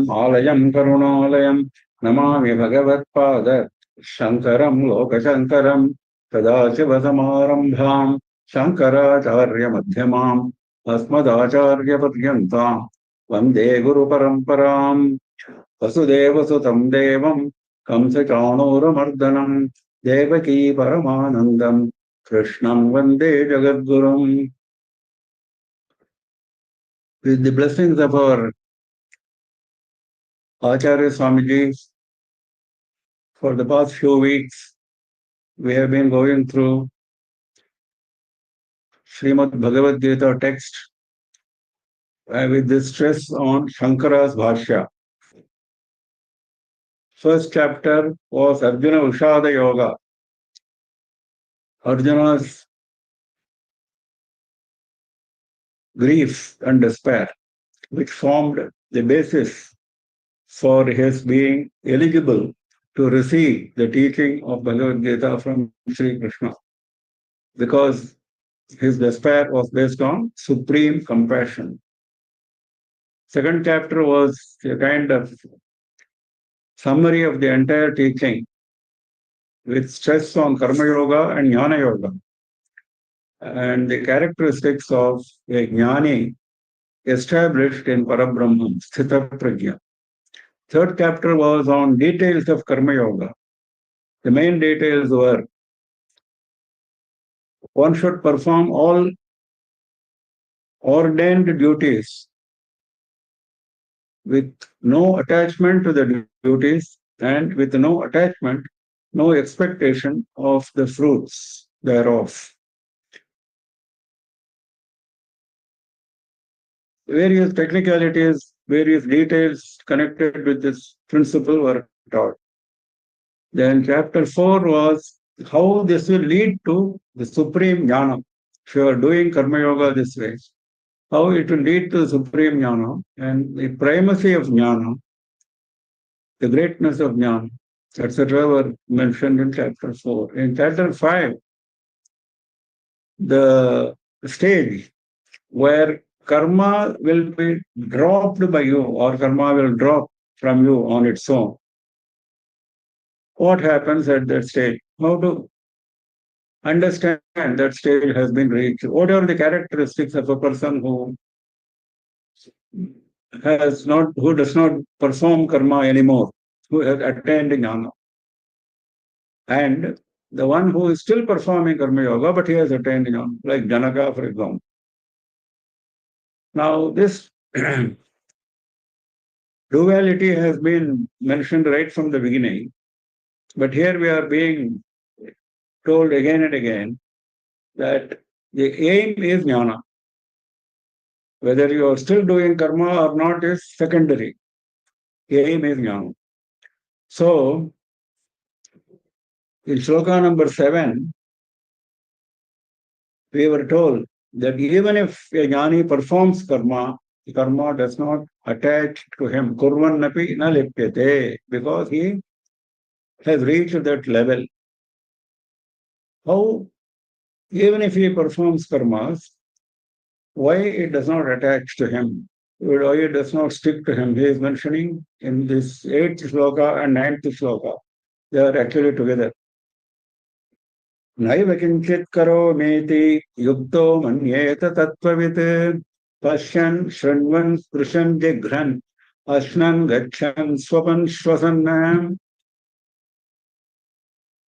आलयं करुणालयं नमामि भगवत्पाद शङ्करं लोकशङ्करं सदाशिवसमारम्भां शङ्कराचार्यमध्यमाम् अस्मदाचार्यपर्यन्तां वन्दे गुरुपरम्पराम् वसुदेवसुतं देवं कंसचाणूरमर्दनं देवकी परमानन्दं कृष्णं वन्दे जगद्गुरुम्. With the blessings of our Acharya Swamiji, for the past few weeks, we have been going through Srimad Bhagavad Gita text with the stress on Shankara's Bhashya. First chapter was Arjuna Ushada Yoga, Arjuna's grief and despair, which formed the basis for his being eligible to receive the teaching of Bhagavad Gita from Sri Krishna, because his despair was based on supreme compassion. Second chapter was a kind of summary of the entire teaching with stress on Karma Yoga and Jnana Yoga and the characteristics of a Jnani established in Parabrahman, Sthita Prajna. Third chapter was on details of Karma Yoga. The main details were one should perform all ordained duties with no attachment to the duties and with no attachment, no expectation of the fruits thereof. Various technicalities, various details connected with this principle were taught. Then chapter 4 was how this will lead to the supreme jnana. If you are doing Karma Yoga this way, how it will lead to the supreme jnana and the primacy of jnana, the greatness of jnana, etc. were mentioned in chapter 4. In chapter 5, the stage where karma will be dropped by you or karma will drop from you on its own. What happens at that stage? How to understand that stage has been reached? What are the characteristics of a person who does not perform karma anymore, who has attained jnana? And the one who is still performing karma yoga, but he has attained jnana, like Janaka, for example. Now, this duality has been mentioned right from the beginning, but here we are being told again and again that the aim is jnana. Whether you are still doing karma or not is secondary. The aim is jnana. So, in shloka number 7, we were told that even if a jnani performs karma, the karma does not attach to him. Kurvannapi na lipyate, because he has reached that level. How, even if he performs karmas, why it does not attach to him? Why it does not stick to him? He is mentioning in this 8th shloka and 9th shloka. They are actually together. नैव किञ्चित् करोमीति युक्तो मन्येत तत्त्ववित् पश्यन् शृण्वन् स्पृशन् जिघ्रन् अश्नन् गच्छन् स्वपन् श्वसन्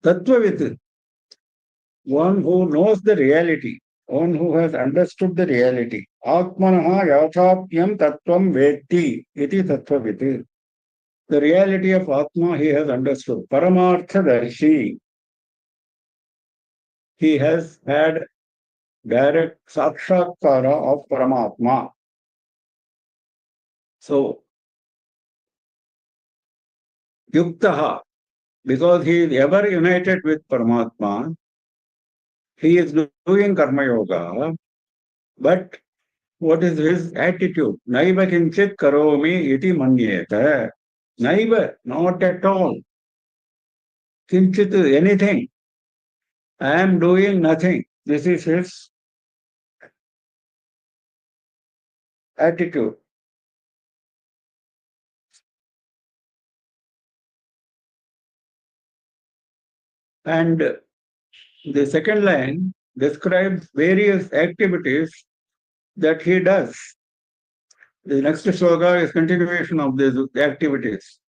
Tattvavid, one who knows the reality, one who has understood the reality. Atmanaha yathapyam tattvam vetti iti tattvavid. The reality of Atma he has understood. Paramarthadarshi. He has had direct sakshatkara of Paramatma. So, yuktaha, because he is ever united with Paramatma, he is doing Karma Yoga, but what is his attitude? Naiva kinchit karomi iti manyeta. Naiva, not at all. Kinchit, anything. I am doing nothing. This is his attitude. And the second line describes various activities that he does. The next sloka is continuation of these activities.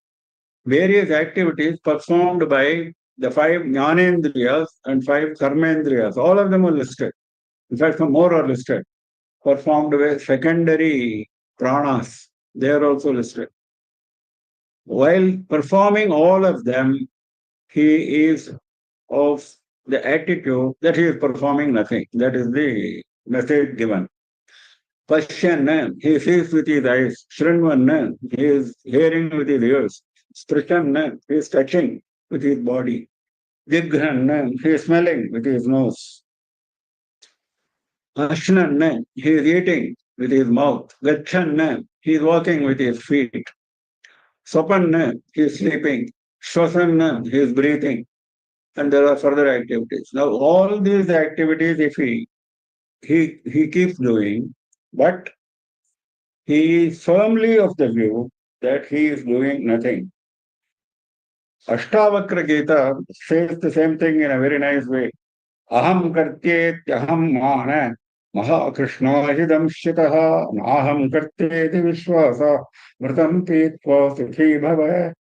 Various activities performed by the five jnanendriyas and five karmendriyas. All of them are listed. In fact, some more are listed. Performed by secondary pranas. They are also listed. While performing all of them, he is of the attitude that he is performing nothing. That is the message given. Pashyan, he sees with his eyes. Shrinvan, he is hearing with his ears. Sprishan, he is touching with his body. Jighan, he is smelling with his nose. Ashnan, he is eating with his mouth. Gachan, he is walking with his feet. Sopan, he is sleeping. Shwasan, he is breathing. And there are further activities. Now, all these activities, if he keeps doing, but he is firmly of the view that he is doing nothing. Ashtavakra Gita says the same thing in a very nice way. Aham kartyetyaham mana Mahakrishna shitaha naham karteti vishwasa mritam pitva sukhi bhava.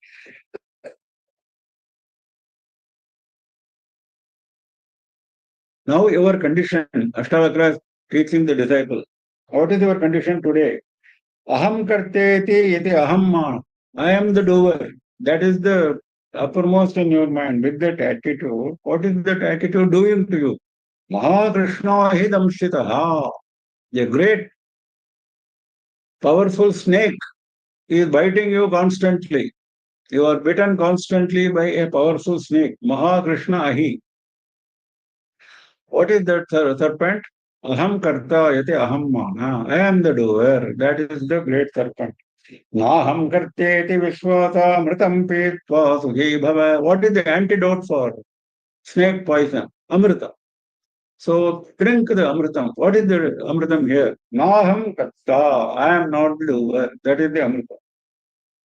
Now your condition, Ashtavakra is teaching the disciple. What is your condition today? Aham karteti yeti aham man. I am the doer. That is the uppermost in your mind. With that attitude, what is that attitude doing to you? Mahakrishna hidamshitaha. A great, powerful snake is biting you constantly. You are bitten constantly by a powerful snake. Mahakrishna ahi. What is that serpent? Aham karta yati aham mana. I am the doer. That is the great serpent. Naham karteti vishwata mritam pitva sukhi bhava. What is the antidote for snake poison? Amrita. So drink the amritam. What is the amritam here? Naham karta. I am not the doer. That is the amrita.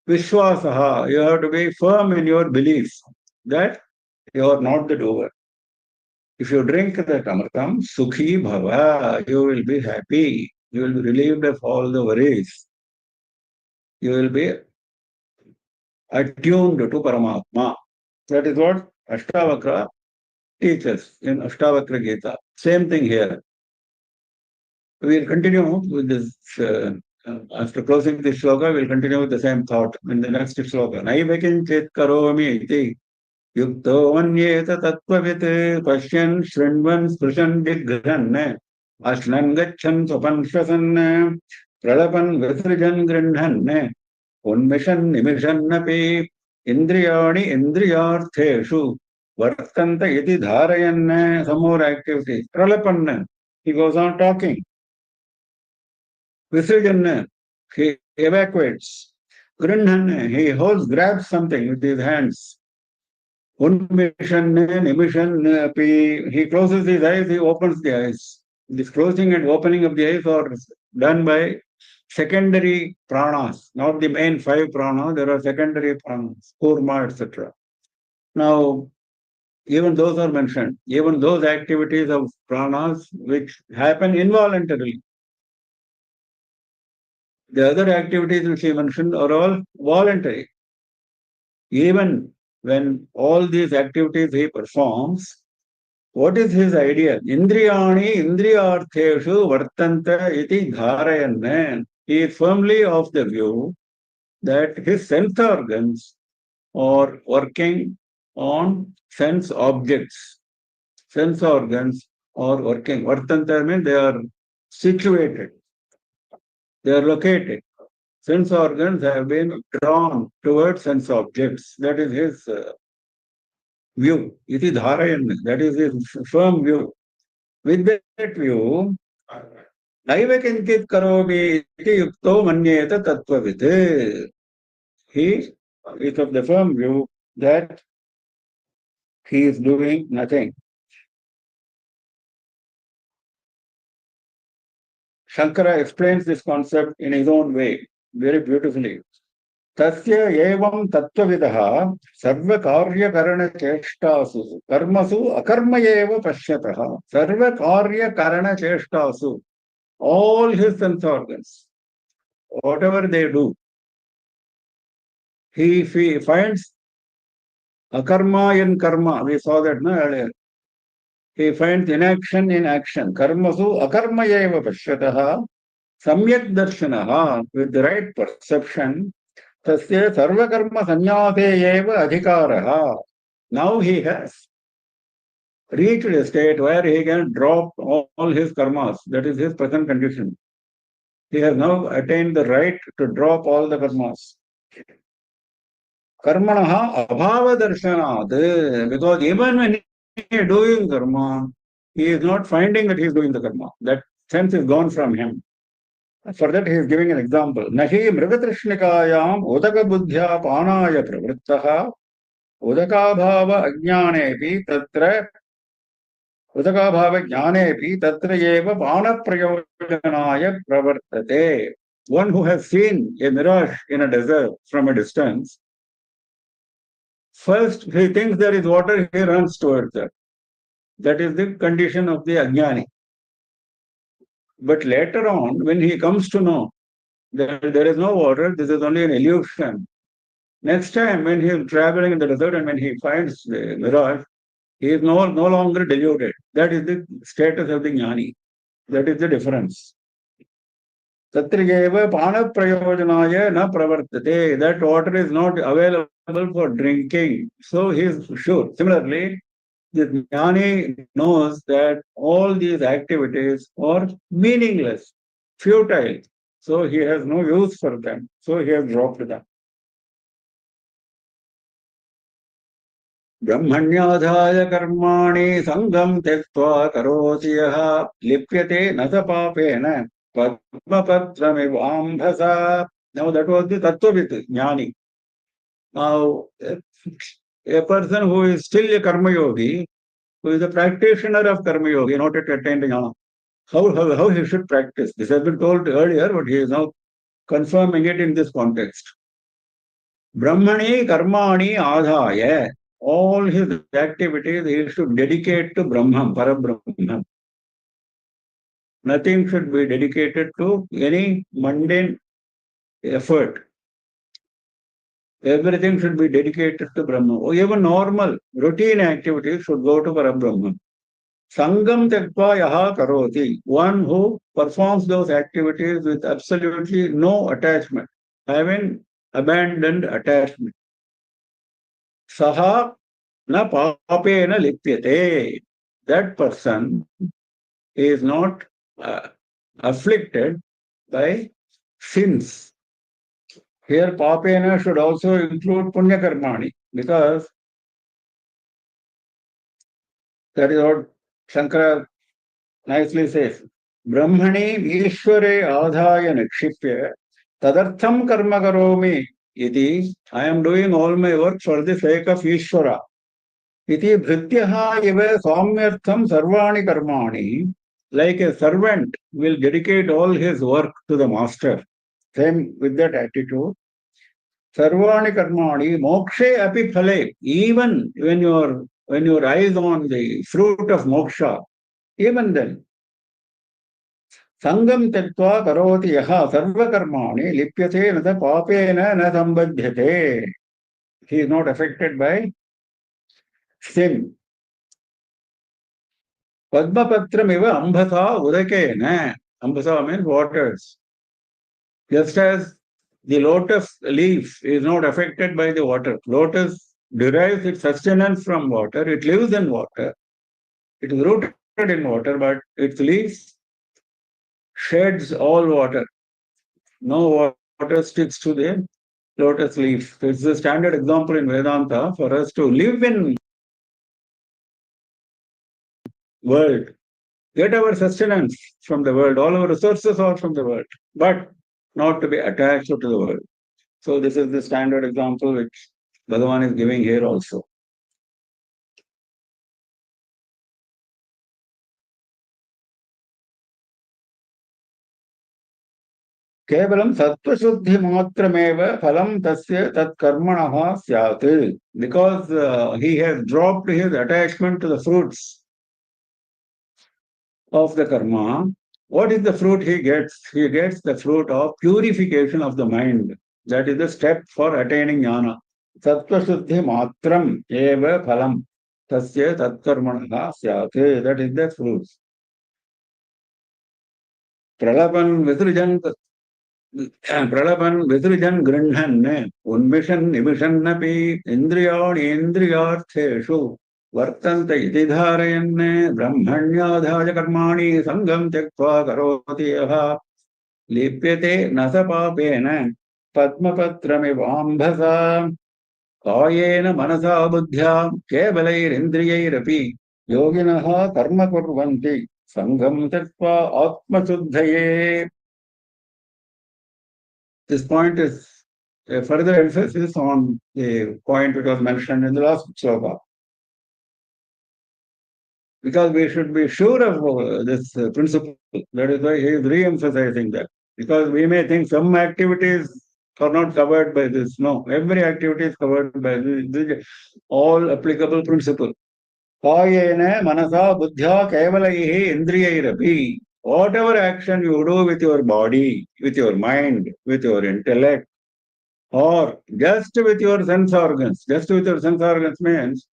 Vishwasaha. You have to be firm in your belief that you are not the doer. If you drink that amritam, sukhi bhava, you will be happy. You will be relieved of all the worries. You will be attuned to Paramatma. That is what Ashtavakra teaches in Ashtavakra Gita. Same thing here. We will continue with this. After closing this shloka, we will continue with the same thought in the next shloka. Naiva kinchit karomi iti yukto manyeta tattvavitte pashyan shrinvan sprishan digran ashnan gachan sopan shvasan pralapan visrijan grindhan उन्मिषन् निमिषन्नपि इन्द्रियाणि इन्द्रियार्थेषु वर्तन्त इति धारयन्. Some more activities. Pralapanna, he goes on talking. Visrijanna, he evacuates. Grindhanna, he grabs something with his hands. Unmishanna, nimishannapi, he closes his eyes, he opens the eyes. This closing and opening of the eyes are done by secondary pranas, not the main five pranas. There are secondary pranas, kurma, etc. Now, even those are mentioned. Even those activities of pranas which happen involuntarily. The other activities which he mentioned are all voluntary. Even when all these activities he performs, what is his idea? Indriyani indriyartheshu vartanta iti dharayan. He is firmly of the view that his sense organs are working on sense objects. Sense organs are working. Vartanta means they are situated. They are located. Sense organs have been drawn towards sense objects. That is his view. Iti dharayan. That is his firm view. With that view, naiva kinchit karomi iti yukto manyeta tattvavit. He is of the firm view that he is doing nothing. Shankara explains this concept in his own way, very beautifully. तस्य एवं तत्त्वविदः सर्वकार्यकरणचेष्टासु कर्मसु अकर्म एव पश्यतः सर्वकार्यकरणचेष्टासु all his sense organs whatever they do he finds akarma in karma. We saw that no, earlier. He finds inaction in action. Karmasu akarma eva pashyatah samyak darshanaha with the right perception. Tasya sarvakarma sanyate eva adhikaraha. Now he has reached a state where he can drop all his karmas. That is his present condition. He has now attained the right to drop all the karmas. Karmanaha abhava darshanat. Because even when he is doing karma, he is not finding that he is doing the karma. That sense is gone from him. For that he is giving an example. Nahi mrigatrishnikayam udaka buddhya panaya pravrittaha udakabhava ajnanepi tatra udakabhava jnanepi tatra eva pana prayojanaya pravartate. One who has seen a mirage in a desert from a distance, first he thinks there is water, he runs towards that. That is the condition of the ajnani. But later on, when he comes to know that there is no water, this is only an illusion. Next time, when he is traveling in the desert and when he finds the mirage, he is no longer deluded. That is the status of the jnani. That is the difference. Tatriyeva pana prayojanaya na pravartate. That water is not available for drinking. So he is sure. Similarly, the jnani knows that all these activities are meaningless, futile. So he has no use for them. So he has dropped them. ब्रह्मण्याधाय कर्माणि संगं त्यक्त्वा करोति यः लिप्यते न स पापेन पद्मपत्रमिवाम्भसा. Now that was the Tattvavid Jnani. Now, a person who is still a Karma Yogi, who is a practitioner of Karma Yogi, not yet attained Jnana, how he should practice. This has been told earlier, but he is now confirming it in this context. Brahmani karmani adhaya. All his activities he should dedicate to Brahman, Parabrahman. Nothing should be dedicated to any mundane effort. Everything should be dedicated to Brahman. Even normal, routine activities should go to Parabrahman. Sangam tektva yaha karoti. One who performs those activities with absolutely no attachment, having abandoned attachment. Saha na papena lipyate. That person is not afflicted by sins. Here, papena should also include punya karmani, because that is what Shankara nicely says. Brahmani Ishware adhaya nikshipya tadartham karma karomi iti. I am doing all my work for the sake of Ishwara. Iti bhrityaha iva saumyartham sarvani karmani. Like a servant will dedicate all his work to the master. Same with that attitude. Sarvani karmani mokshe api phale. Even when your eyes on the fruit of moksha, even then, sangam tektva karoti yaha sarva karmani lipyate na papena na sambadhyate. He is not affected by sin. Padmapatram eva ambasa udakena. Ambasa means waters. Just as the lotus leaf is not affected by the water. Lotus derives its sustenance from water. It lives in water. It is rooted in water, but its leaves sheds all water. No water sticks to the lotus leaf. So it's a standard example in Vedanta for us to live in world, get our sustenance from the world. All our resources are from the world, but not to be attached to the world. So this is the standard example which Bhagavan is giving here also. केवलं सत्त्वशुद्धिमात्रमेव फलं तस्य तत्कर्मणः स्यात्. Because he has dropped his attachment to the fruits of the karma, what is the fruit he gets? He gets the fruit of purification of the mind. That is the step for attaining jnana. Sattva-shuddhi matram eva phalam tasya tatkarmanah syat. That is the fruit. Pralapan visrujan गृह्णन् उन्मिषन् निमिषन्नपि इन्द्रियाणीन्द्रियार्थेषु वर्तन्त इति धारयन् ब्रह्मण्याधाय कर्माणि सङ्गं त्यक्त्वा करोति यः लिप्यते न स पापेन पद्मपत्रमिवाम्भसा कायेन मनसा बुद्ध्या केवलैरिन्द्रियैरपि योगिनः कर्म कुर्वन्ति सङ्गं त्यक्त्वा आत्मशुद्धये. This point is a further emphasis on the point which was mentioned in the last sloka. Because we should be sure of this principle. That is why he is re-emphasizing that. Because we may think some activities are not covered by this. No, every activity is covered by this all applicable principle. Kayena manasa buddhya kevalaihi indriyairapi. Whatever action you do with your body, with your mind, with your intellect, or just with your sense organs. Just with your sense organs means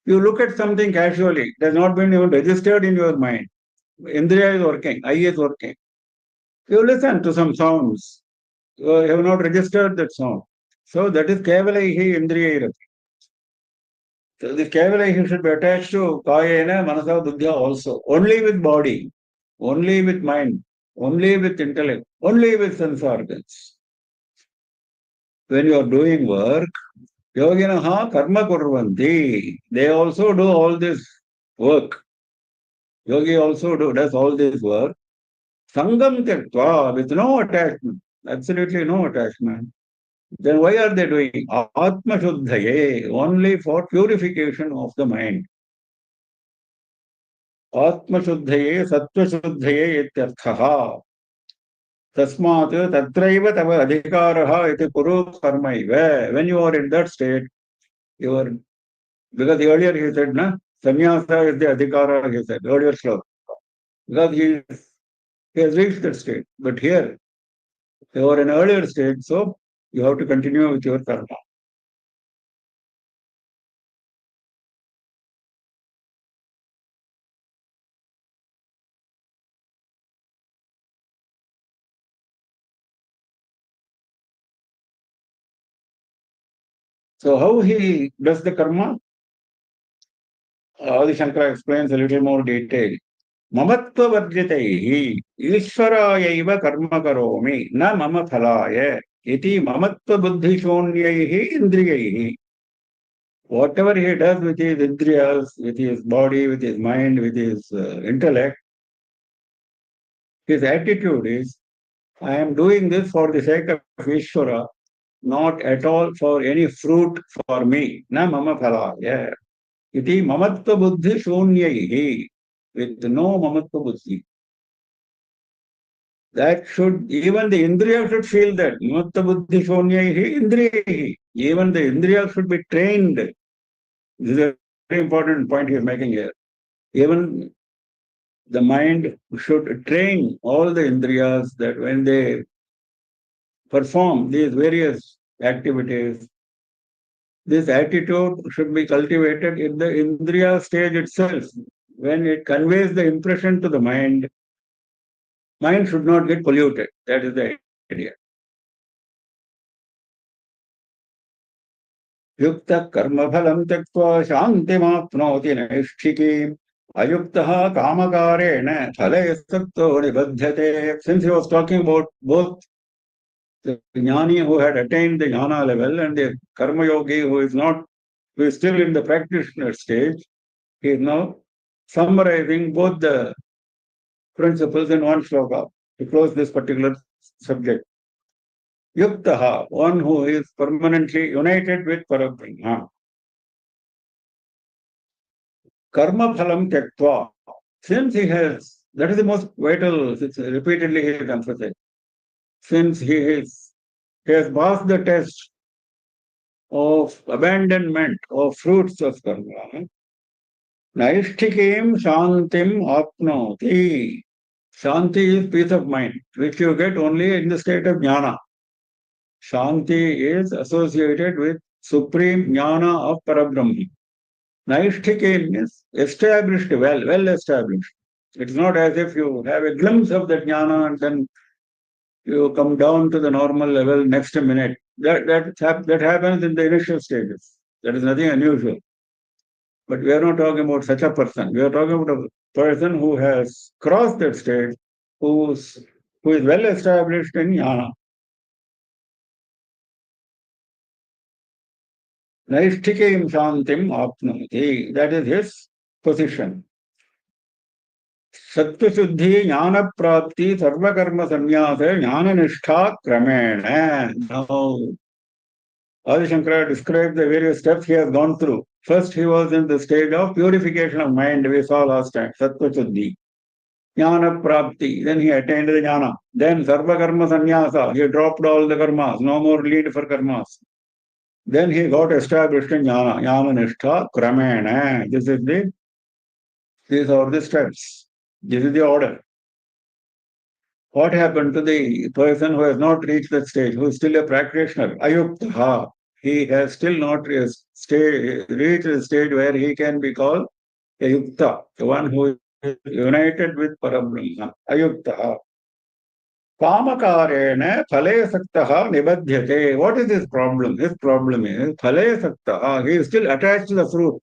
you look at something casually. It has not been even registered in your mind. Indriya is working, eye is working. You listen to some sounds. You have not registered that sound. So that is kevalaihi indriya. So the kevalaihi should be attached to kayena, manasa, buddhya also. Only with body, only with mind, only with intellect, only with sense organs. When you are doing work, Yoginaha karma kurvanti. They also do all this work. Yogi also does all this work. Sangam tyaktva, with no attachment. Absolutely no attachment. Then why are they doing? Atma shuddhaye, only for purification of the mind. Atma shuddhaye, sattva shuddhaye ityarthaha. Tasmat tatraiva tava adhikaraha iti kuru karmaiva. When you are in that state, you are. Because earlier he said, na, sannyasa is the adhikara, he said, earlier sloka. Because he has reached that state. But here, you are in earlier stage, so you have to continue with your karma. So how he does the karma? Adi Shankara explains a little more detail. Mamatva varjitaihi ishvarayaiva karma karomi na mama phalaya iti mamatva buddhi shonyaihi indriyaihi. Whatever he does with his indriyas, with his body, with his mind, with his intellect, his attitude is, I am doing this for the sake of Ishvara, not at all for any fruit for me. Na mama phalaya. Iti mamatva buddhi shunyaihi. With no mamatva buddhi. That should, even the indriya should feel that. Mamatva buddhi shunyaihi indriyahi. Even the indriya should be trained. This is a very important point he is making here. Even the mind should train all the indriyas that when they perform these various activities, this attitude should be cultivated in the indriya stage itself. When it conveys the impression to the mind should not get polluted. That is the idea. Yukta karma phalam tyaktva shantimapnoti naishthiki ayuktaha kamakarena phale sakto nibadhyate. Since he was talking about both the jnani who had attained the jnana level and the karma yogi who is still in the practitioner stage, he is now summarizing both the principles in one shloka to close this particular subject. Yuktaha, one who is permanently united with Parabrahma. Karma phalam tyaktva. Since he has, that is the most vital, repeatedly he has emphasized. since he has passed the test of abandonment of fruits of karma, naishtikim shantim apnoti. Shanti is peace of mind, which you get only in the state of jnana. Shanti is associated with supreme jnana of Parabrahma. Naishtikim is established, well established. It's not as if you have a glimpse of that jnana and then you come down to the normal level next minute. That happens in the initial stages. That is nothing unusual. But we are not talking about such a person. We are talking about a person who has crossed that stage, who's, who is well established in jnana. Naishtikim shantim apnoti. That is his position. Sattva-shuddhi, jnana-prapti, sarva-karma-sannyasa, jnana-nishtha kramena. Now, Adi Shankara described the various steps he has gone through. First, he was in the stage of purification of mind, we saw last time, Sattva-shuddhi. Jnana-prapti, then he attained the jnana. Then sarva-karma-sannyasa, he dropped all the karmas, no more need for karmas. Then he got established in jnana, jnana-nishtha kramena. These are the steps. This is the order. What happened to the person who has not reached that stage, who is still a practitioner? Ayuktaha. He has still not reached the stage where he can be called a yukta, the one who is united with Parabrahma. Ayuktaha. Kamakarena phale saktaha nibadhyate. What is his problem? His problem is phale saktaha. He is still attached to the fruit.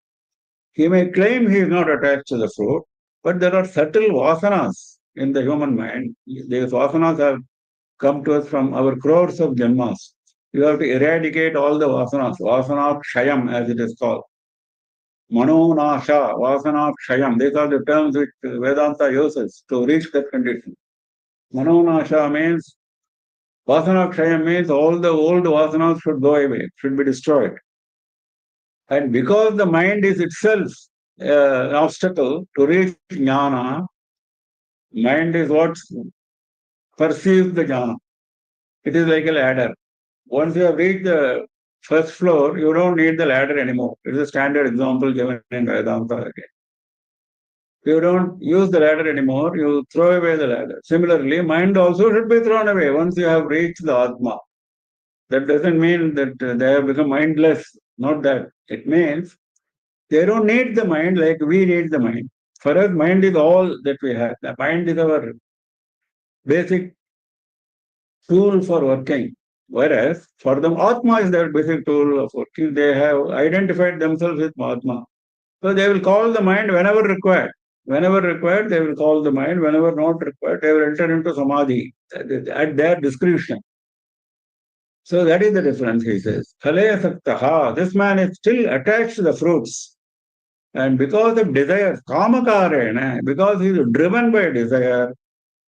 He may claim he is not attached to the fruit, but there are subtle vasanas in the human mind. These vasanas have come to us from our crores of janmas. You have to eradicate all the vasanas, vasana kshayam as it is called. Manonasha, vasana kshayam. These are the terms which Vedanta uses to reach that condition. Manonasha means, vasana kshayam means all the old vasanas should go away, should be destroyed. And because the mind is itself an obstacle to reach jnana, mind is what perceives the jnana. It is like a ladder. Once you have reached the first floor, you don't need the ladder anymore. It is a standard example given in Vedanta again. You don't use the ladder anymore, you throw away the ladder. Similarly, mind also should be thrown away once you have reached the Atma. That doesn't mean that they have become mindless. Not that. It means they don't need the mind like we need the mind. For us, mind is all that we have. The mind is our basic tool for working. Whereas for them, Atma is their basic tool of working. They have identified themselves with Atma. So they will call the mind whenever required. Whenever required, they will call the mind. Whenever not required, they will enter into Samadhi at their discretion. So that is the difference, he says. Phale saktaha. This man is still attached to the fruits. And because of desire, kamakarena, because he is driven by desire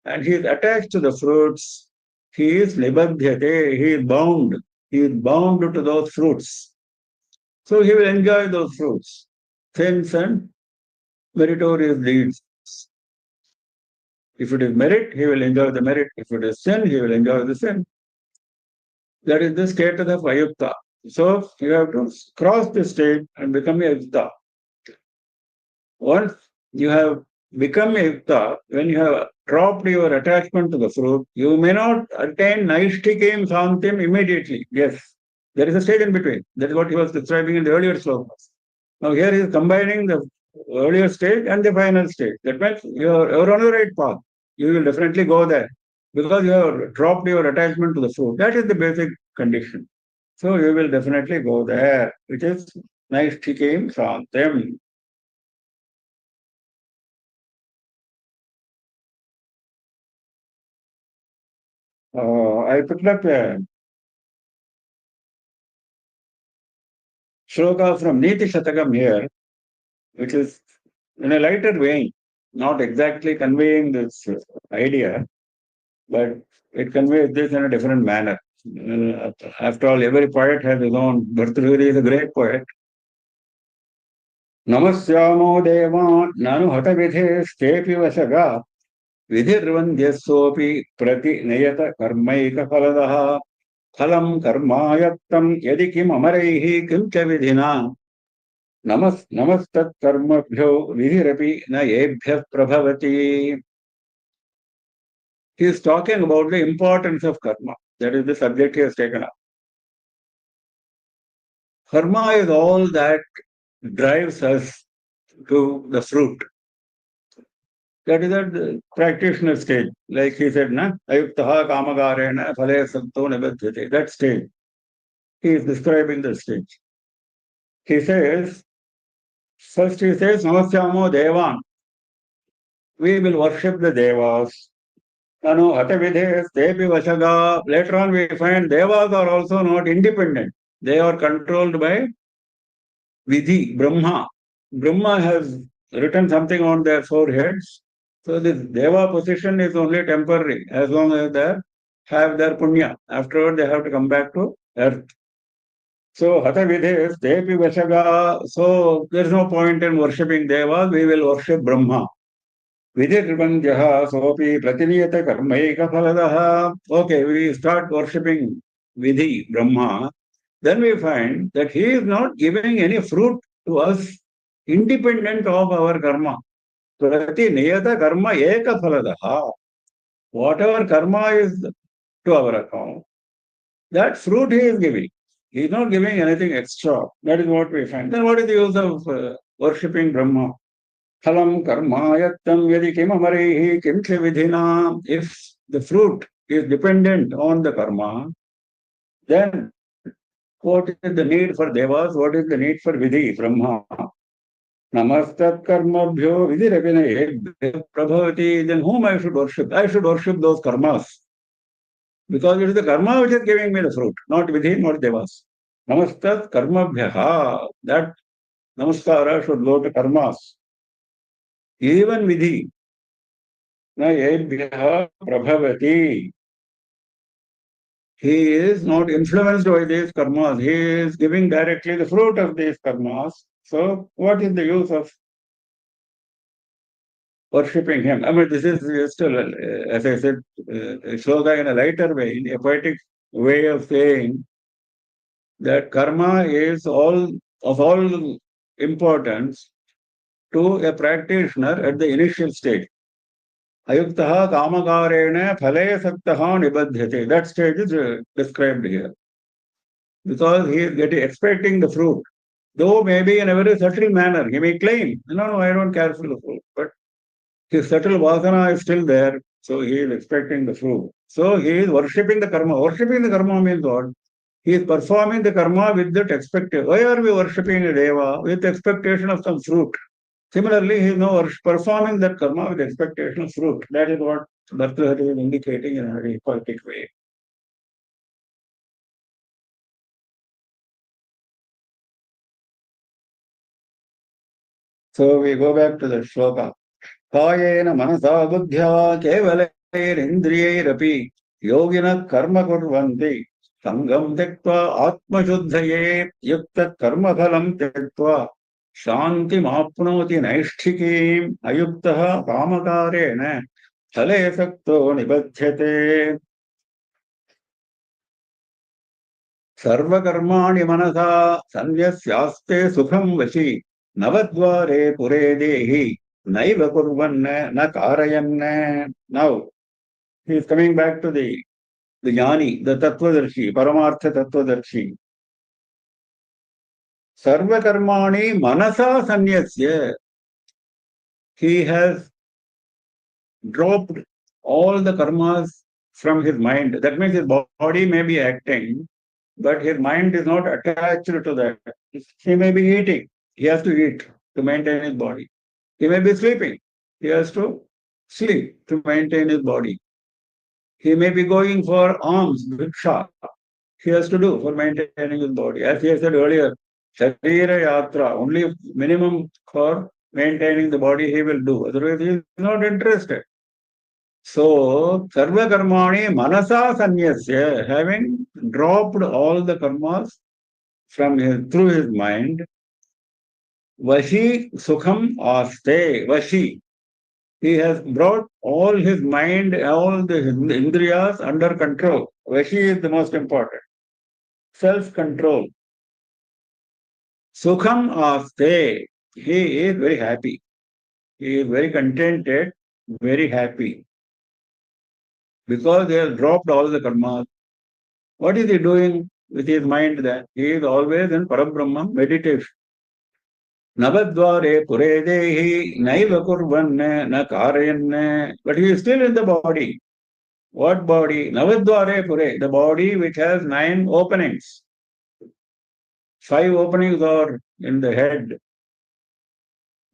and he is attached to the fruits, he is nibadhyate, he is bound. He is bound to those fruits. So he will enjoy those fruits, sins and meritorious deeds. If it is merit, he will enjoy the merit. If it is sin, he will enjoy the sin. That is the status of ayukta. So you have to cross this stage and become a yukta. Once you have become a yukta, when you have dropped your attachment to the fruit, you may not attain naishtikim santim immediately. Yes, there is a stage in between. That is what he was describing in the earlier slokas. Now here he is combining the earlier stage and the final stage. That means you're on the right path. You will definitely go there because you have dropped your attachment to the fruit. That is the basic condition. So you will definitely go there, which is naishtikim santim. I picked up a shloka from Niti Shatakam here, which is in a lighter vein, not exactly conveying this idea, but it conveys this in a different manner. After all, every poet has his own. Bhartrihari is a great poet. Namasyamo deva nanu hatavidhe stepi vasaga विधिर्वन्द्यस्योऽपि प्रतिनियत कर्मैकफलदः फलं कर्मायत्तं यदि किममरैः किं च विधिना नमस्तत्कर्मभ्यो विधिरपि न येभ्यः प्रभवति. He is talking about the importance of karma. That is the subject he has taken up. Karma is all that drives us to the fruit. That is at the practitioner stage. Like he said, na, ayuktaha kamagarena phale santo nibadhyate. That stage. He is describing the stage. He says, first he says, namasyamo devan. We will worship the devas. Nanu hatavidhes devi vashaga. Later on we find devas are also not independent. They are controlled by Vidhi, Brahma. Brahma has written something on their foreheads. So this Deva position is only temporary as long as they have their punya. Afterward, they have to come back to earth. So Hatha Vidhes, Devi Vashaga. So there is no point in worshipping Devas. We will worship Brahma. Vidhi Kribanjaha, Sopi Pratiniyata Karmaika Phaladaha. Okay, we start worshipping Vidhi, Brahma. Then we find that he is not giving any fruit to us independent of our karma. Prati niyata karma eka phaladaha. Whatever karma is to our account, that fruit he is giving. He is not giving anything extra. That is what we find. Then what is the use of worshipping Brahma? Phalam karmayattam yadi kimamarihi kimche vidhina. If the fruit is dependent on the karma, then what is the need for devas? What is the need for vidhi, Brahma? Namastat karmabhyo vidhirabhinayebhyo prabhavati. Then whom I should worship? I should worship those karmas. Because it is the karma which is giving me the fruit, not vidhi, not devas. Namastat karmabhyaha. That namaskara should go to karmas. Even vidhi. Na yebhyaha prabhavati. He is not influenced by these karmas. He is giving directly the fruit of these karmas. So what is the use of worshipping him? I mean, this is still, as I said, sloga in a lighter way, in a poetic way of saying that karma is all of all importance to a practitioner at the initial stage. Ayuktaha kamakarena phale saktaha nibadhyate. That stage is described here. Because he is expecting the fruit. Though maybe in a very subtle manner, he may claim, no, I don't care for the fruit. But his subtle vasana is still there, so he is expecting the fruit. So he is worshipping the karma. Worshipping the karma means what? He is performing the karma with that expectation. Why are we worshipping a deva? With expectation of some fruit. Similarly, he is now performing that karma with expectation of fruit. That is what Bhartrihari is indicating in a very poetic way. So we go back to the shloka. कायेन मनसा बुद्ध्या केवलैरिन्द्रियैरपि योगिनः कर्म कुर्वन्ति सङ्गं त्यक्त्वा आत्मशुद्धये युक्तः कर्मफलं त्यक्त्वा शान्तिमाप्नोति नैष्ठिकीम् अयुक्तः कामकारेण फले सक्तो निबध्यते सर्वकर्माणि मनसा सन्न्यस्यास्ते सुखं वशी नवद्वारे पुरे देहि Naiva kurvanna na karayanna. Now, he is coming back to the jnani, the tattvadarshi, paramartha tattvadarshi. Sarva karmani manasa sanyasya. He has dropped all the karmas from his mind. That means his body may be acting, but his mind is not attached to that. He may be eating. He has to eat to maintain his body. He may be sleeping. He has to sleep to maintain his body. He may be going for alms, bhiksha. He has to do for maintaining his body. As he said earlier, Sharira Yatra, only minimum for maintaining the body he will do. Otherwise, he is not interested. So, Sarva Karmani Manasa Sanyasya, having dropped all the karmas through his mind, Vashi Sukham Aste, Vashi. He has brought all his mind, all the indriyas under control. Vashi is the most important. Self-control. Sukham aste. He is very happy. He is very contented, very happy. Because he has dropped all the karmas. What is he doing with his mind then? He is always in Parabrahma meditation. Navadvare puredehi naiva kurvanne na karayanne. But he is still in the body. What body? Navadvare pure, the body which has 9 openings. 5 openings are in the head.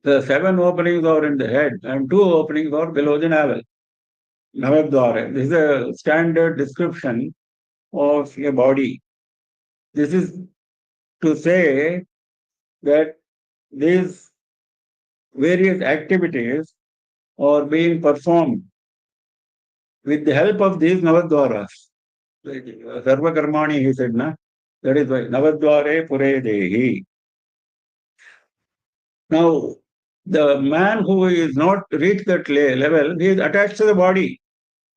The 7 openings are in the head and 2 openings are below the navel. Navadvare. This is a standard description of a body. This is to say that these various activities are being performed with the help of these Navadvaras. Sarva Karmani, he said, na? That is why Navadvare Pure Dehi. Now, the man who is not reached that level, he is attached to the body.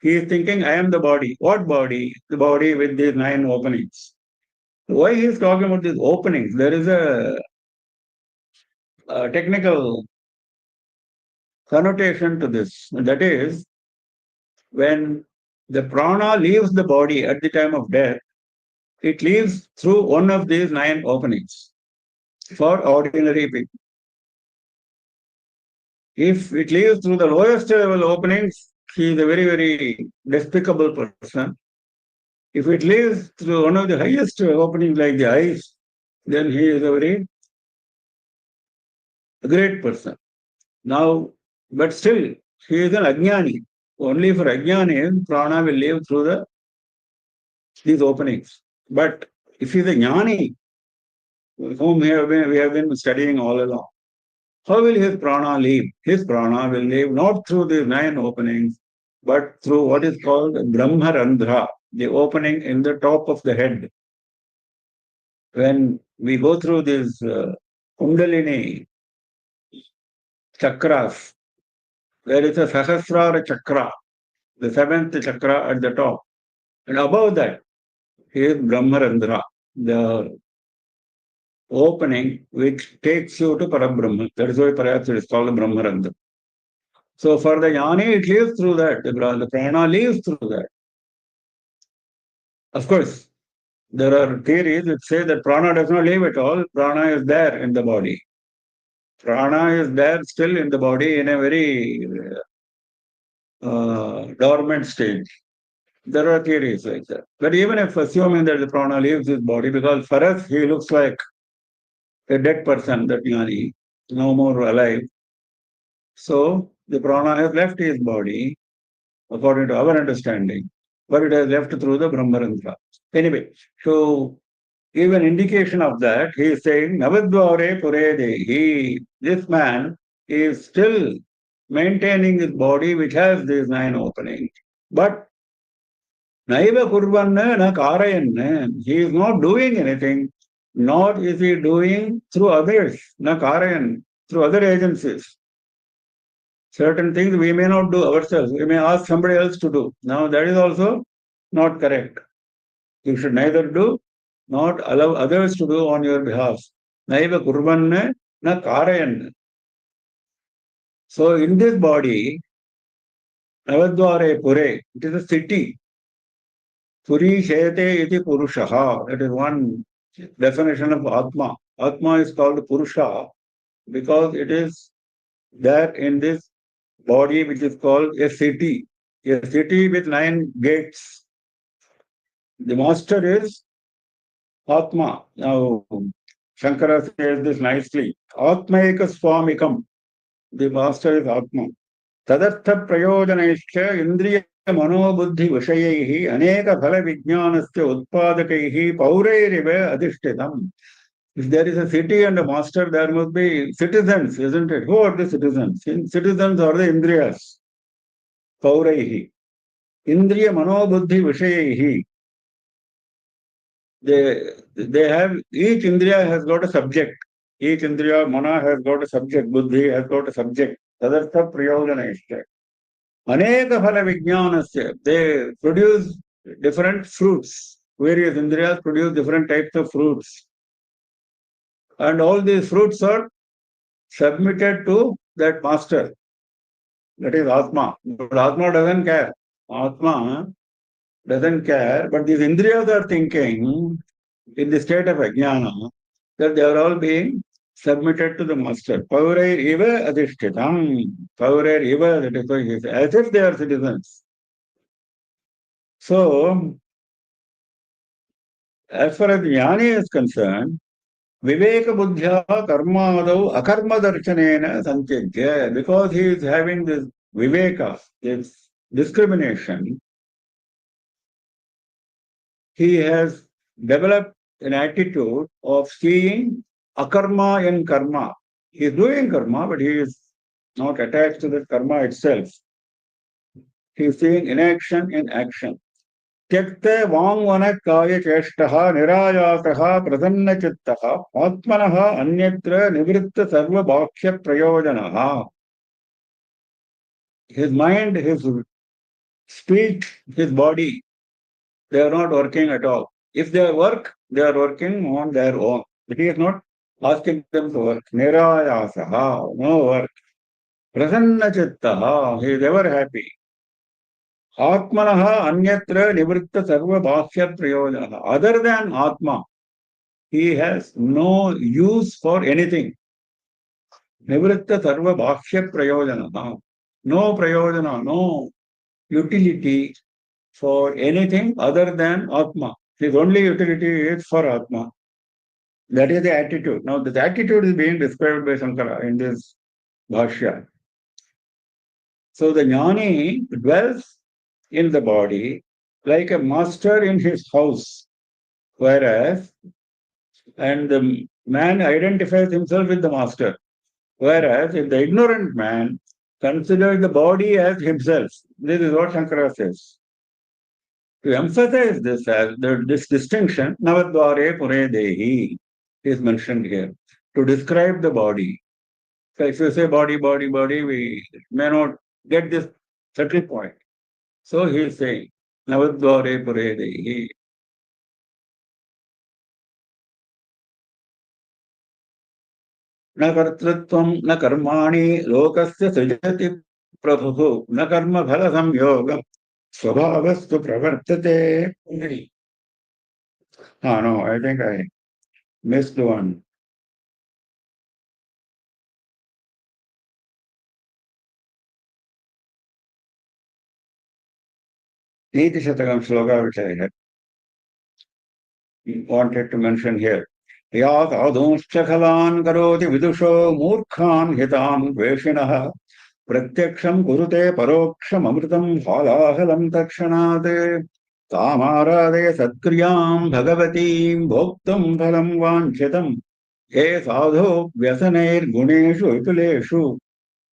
He is thinking, I am the body. What body? The body with these 9 openings. Why he is talking about these openings? There is a technical connotation to this. That is, when the prana leaves the body at the time of death, it leaves through one of these 9 openings for ordinary people. If it leaves through the lowest level openings, he is a very, very despicable person. If it leaves through one of the highest openings like the eyes, then he is a very great person. Now, but still, he is an ajnani. Only for ajnani, prana will leave through these openings. But if he is a jnani, whom we have been studying all along, how will his prana leave? His prana will leave not through these 9 openings, but through what is called Brahmarandhra, the opening in the top of the head. When we go through these Kundalini chakras, there is a Sahasrara chakra, the 7th chakra at the top. And above that is Brahmarandhra, the opening which takes you to Parabrahma. That is why perhaps it is called the Brahmarandhra. So for the jnani, it leaves through that. The prana leaves through that. Of course, there are theories which say that prana does not leave at all. Prana is there in the body. Prana is there still in the body in a very dormant stage. There are theories like that. But even if assuming that the prana leaves his body, because for us he looks like a dead person, that jnani, no more alive. So the prana has left his body, according to our understanding, but it has left through the Brahmarandhra. Anyway, so give an indication of that. He is saying, Navadvare Purede. This man is still maintaining his body which has these 9 openings. But Naiva Kurvanna na Karayanna. He is not doing anything, nor is he doing through others, na Karayan, through other agencies. Certain things we may not do ourselves. We may ask somebody else to do. Now that is also not correct. You should neither do, not allow others to do on your behalf. Naiva kurvanna na karayan. So in this body, Navadvare Pure, it is a city. Puri Shete iti Purushaha. That is one definition of Atma. Atma is called Purusha because it is there in this body which is called a city with 9 gates. The master is Atma. Now, Shankara says this nicely. Atmaika Swamikam. The master is Atma. Tadartha Prayojanaischa Indriya Manobuddhi Vishayaihi Aneka Phala Vijnanasya Utpadakaihi Paurairiva Adhishtitam. If there is a city and a master, there must be citizens, isn't it? Who are the citizens? Citizens are the Indriyas. Pauraihi. Indriya Manobuddhi Vishayaihi. They have, each Indriya has got a subject. Each Indriya, Mana has got a subject. Buddhi has got a subject. tadartha prayojanayasya. Aneka phala vijnanasya. They produce different fruits. Various indriyas produce different types of fruits. And all these fruits are submitted to that master. That is Atma. But Atma doesn't care. Atma doesn't care. But these indriyas are thinking in the state of ajnana that they are all being submitted to the master. Paurair eva adhishtitam. Paurair eva, that is why he says, as if they are citizens. So, as far as jnani is concerned, viveka buddhya karmadau akarma darshanena santyajya. Because he is having this viveka, this discrimination, he has developed an attitude of seeing akarma in karma. He is doing karma, but he is not attached to the karma itself. He is seeing inaction in action. त्यक्ते वाङ्मनकायचेष्टः निरायासः प्रसन्नचित्तः आत्मनः अन्यत्र निवृत्तसर्वबाह्यप्रयोजनः. His mind, his speech, his body, they are not working at all. If they work, they are working on their own. But he is not asking them to work. Nirayasaha, no work. Prasannachittaha, he is ever happy. Atmanaha anyatra nivritta sarva bhashya prayojana. Other than Atma, he has no use for anything. Nivritta sarva bhashya prayojana. No prayojana, no utility for anything other than Atma. His only utility is for Atma. That is the attitude. Now, this attitude is being described by Shankara in this Bhashya. So, the Jnani dwells in the body like a master in his house, whereas, and the man identifies himself with the master, whereas if the ignorant man considers the body as himself. This is what Shankara says. To emphasize this, this distinction, Navadvare Pure Dehi is mentioned here to describe the body. So if you say body, body, body, we may not get this subtle point. So he is saying, Navadvare Pure Dehi. न कर्तृत्वं न कर्माणि लोकस्य सृजति प्रभुः न कर्म फल संयोगं स्वभावस्तु प्रवर्तते. No, I think I missed one. Nitishatakam shloka which I had wanted to mention here. या साधुंश्च खलान् करोति विदुषो मूर्खान् हितान् द्वेषिणः प्रत्यक्षं कुरुते परोक्षममृतं हालाहलं तत्क्षणात् तामाराधय सत्क्रियां भगवतीं भोक्तुं फलं वाञ्छितं ये साधो व्यसनैर्गुणेषु विपुलेषु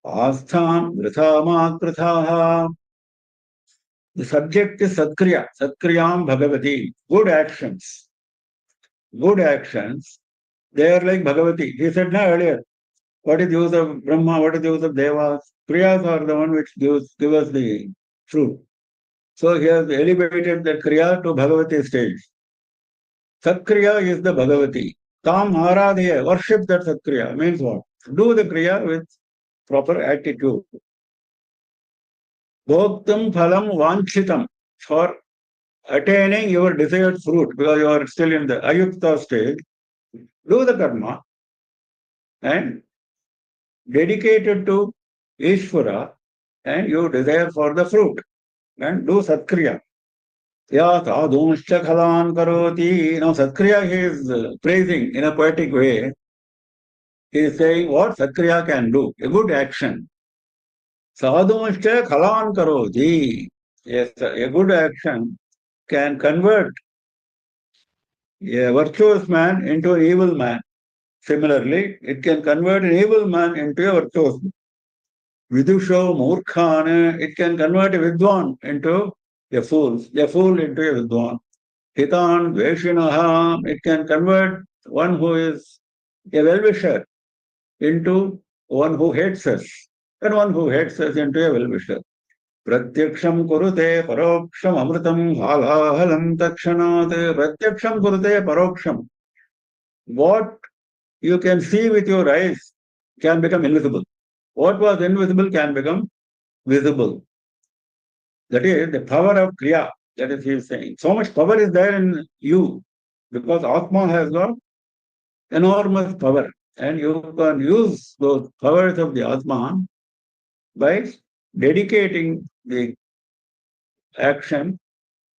आस्थां वृथा मा कृथाः. The subject is Satkriya, Satkriyam Bhagavati, good actions. Good actions, they are like Bhagavati. He said no earlier, what is the use of Brahma, what is the use of Devas? Kriyas are the one which give us the fruit. So he has elevated that Kriya to Bhagavati stage. Satkriya is the Bhagavati. Tam Aradhya, worship that Satkriya. Means what? Do the Kriya with proper attitude. Bhoktam phalam vanchitam, for attaining your desired fruit, because you are still in the ayukta stage, do the karma and dedicated to Ishvara, and you desire for the fruit, and do Satkriya. Ya sadhunshcha khalan karoti. Now Satkriya he is praising in a poetic way. He is saying what Satkriya can do, a good action. Sadhunshcha khalan karoti. Yes, a good action can convert a virtuous man into an evil man. Similarly, it can convert an evil man into a virtuous man. Vidusho murkhan, it can convert a vidwan into a fool into a vidwan. Hitan veshinaha, it can convert one who is a well-wisher into one who hates us. and one who hates us into a well-wisher. Pratyaksham kurute paroksham amritam halahalam takshanat. Pratyaksham kurute paroksham. What you can see with your eyes can become invisible. What was invisible can become visible. That is the power of Kriya. That is he is saying. So much power is there in you because Atma has got enormous power. And you can use those powers of the Atma by dedicating the action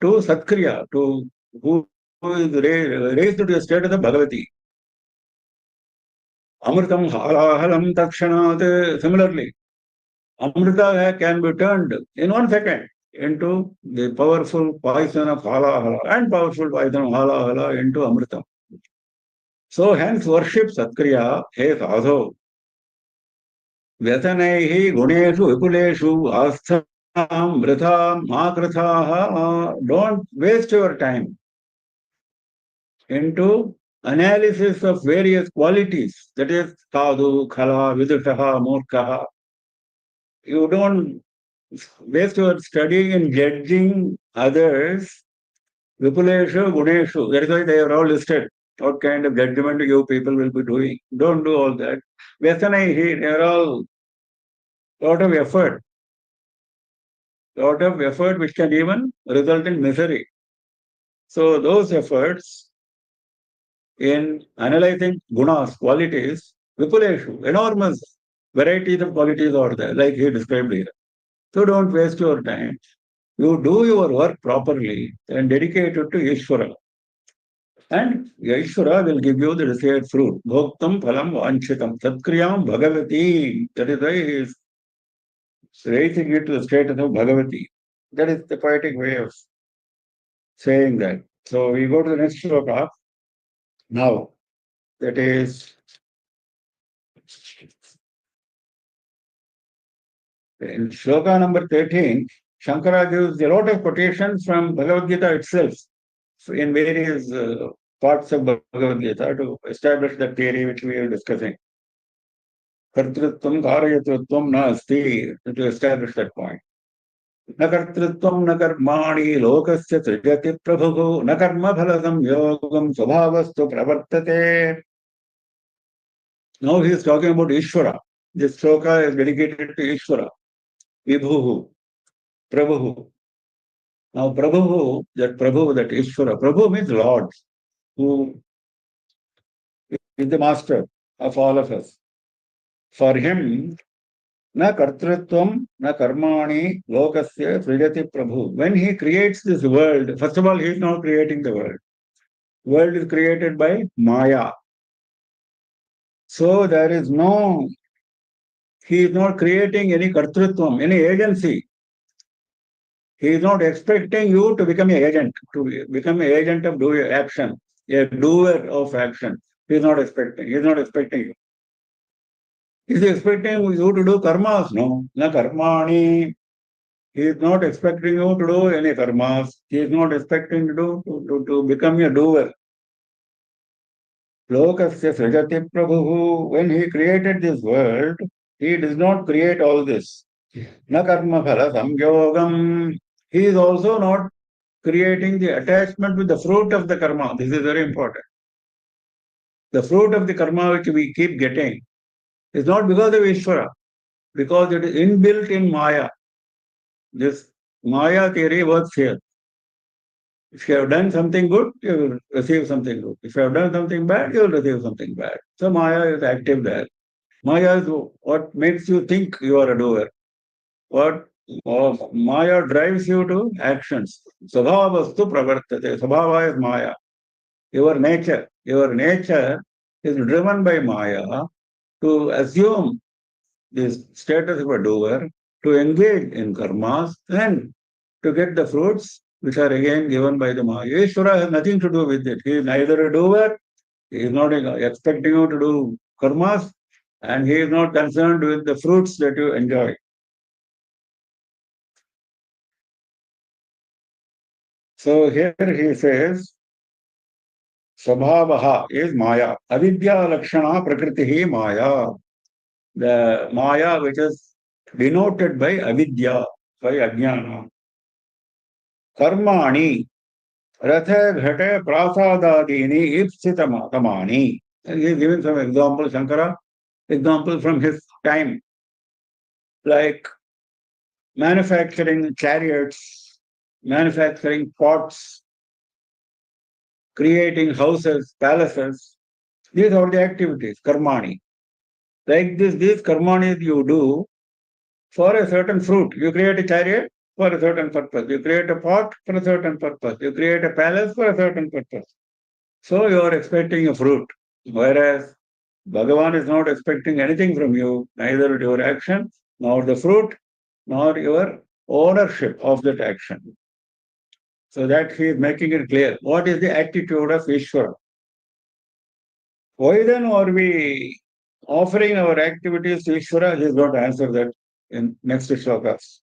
to Satkriya, to who is raised to the state of the Bhagavati. Amritam halahalam takshanat. Similarly, Amrita can be turned in 1 second into the powerful poison of halahala and powerful poison of halahala into Amrita. So hence worship Satkriya, he sadho. Vyatanaihi guneshu vipulesu astham vritham makrithaha. Don't waste your time into analysis of various qualities. That is sadhu, khala, vidushaha, murkhaha. You don't waste your study in judging others. Vipuleshu, Guneshu. That is why they are all listed. What kind of judgment you people will be doing. Don't do all that. Vyasanaihi, they are all lot of effort. Lot of effort which can even result in misery. So those efforts in analyzing gunas, qualities, Vipuleshu, enormous varieties of qualities are there, like he described here. So don't waste your time. You do your work properly and dedicate it to Ishvara. And Ishvara will give you the desired fruit. Bhoktam phalam vanchitam. Satkriyam Bhagavati. That is why he is raising it to the status of Bhagavati. That is the poetic way of saying that. So we go to the next shloka. Now, that is in shloka number 13, Shankara gives a lot of quotations from Bhagavad Gita itself in various parts of Bhagavad Gita to establish the theory which we are discussing. Kartrutvam karayatritvam na asti, to establish that point. न कर्तृत्वं न कर्माणि लोकस्य सृजति प्रभुः न कर्मफलसं योगं स्वभावस्तु प्रवर्तते. Now he is talking about Ishvara. This shloka is dedicated to Ishvara, Vibhuhu, Prabhu. Now Prabhu, that Ishvara, Prabhu means Lord, who is the master of all of us. For him, na kartrutvam, na karmani, lokasya srijati prabhu. When he creates this world, first of all, he is not creating the world. World is created by Maya. So there is no, he is not creating any kartrutvam, any agency. He is not expecting you to become an agent, to become an agent of action, a doer of action. He is not expecting. He is not expecting you. He is expecting you to do karmas. No, na karmani. He is not expecting you to do any karmas. He is not expecting you to become a doer. Lokasya srijati prabhu. When he created this world, he does not create all this. Na karma phala samyogam. He is also not creating the attachment with the fruit of the karma. This is very important. The fruit of the karma which we keep getting is not because of Ishvara, because it is inbuilt in Maya. This Maya theory works here. If you have done something good, you will receive something good. If you have done something bad, you will receive something bad. So Maya is active there. Maya is what makes you think you are a doer. What Maya drives you to actions. Svabhavastu pravartate. Svabhava is Maya. Your nature is driven by Maya to assume this status of a doer, to engage in karmas, and to get the fruits which are again given by the Maya. Ishvara has nothing to do with it. He is neither a doer, he is not expecting you to do karmas, and he is not concerned with the fruits that you enjoy. So here he says, Swabhavaha is Maya. Avidya Lakshana Prakriti Maya. The Maya which is denoted by avidya, by ajnana. Karmani, ratha ghate prasadadini ipsitamani. He is giving some example, Shankara, example from his time, like manufacturing chariots, manufacturing pots, creating houses, palaces. These are the activities, karmani. Like this, these karmanis you do for a certain fruit. You create a chariot for a certain purpose. You create a pot for a certain purpose. You create a palace for a certain purpose. So you are expecting a fruit. Whereas Bhagavan is not expecting anything from you, neither your action, nor the fruit, nor your ownership of that action. So that he is making it clear. What is the attitude of Ishvara? Why then are we offering our activities to Ishvara? He is going to answer that in next shlokas.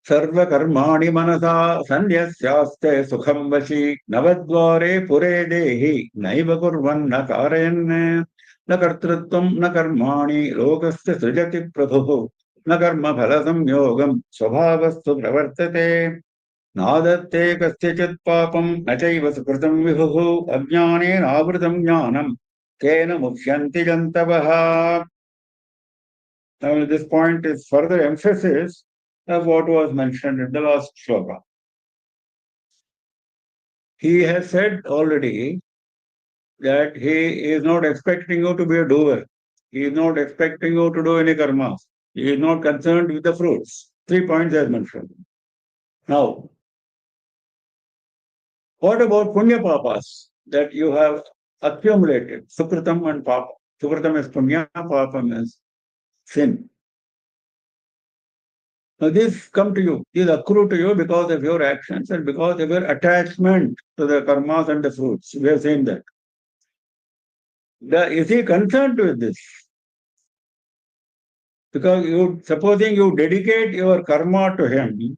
सर्वकर्माणि मनसा सन्न्यस्यास्ते सुखं वशी नवद्वारे पुरे देहि नैव कुर्वन्न कारयन् न कर्तृत्वं न कर्माणि लोकस्य सृजति प्रभुः न कर्मफलसंयोगं स्वभावस्तु प्रवर्तते नादत्ते कस्यचित् पापं न चैव सुकृतं विभुः अज्ञानेनावृतं ज्ञानं केन मुह्यन्ति जन्तवः. Now this point is further emphasis of what was mentioned in the last shloka. He has said already that he is not expecting you to be a doer. He is not expecting you to do any karma. He is not concerned with the fruits. 3 points as mentioned. Now, what about punya papas that you have accumulated? Sukritam and papa. Sukritam is punya, papam is sin. Now these come to you, these accrue to you because of your actions and because of your attachment to the karmas and the fruits. We have seen that. Is he concerned with this? Because supposing you dedicate your karma to him,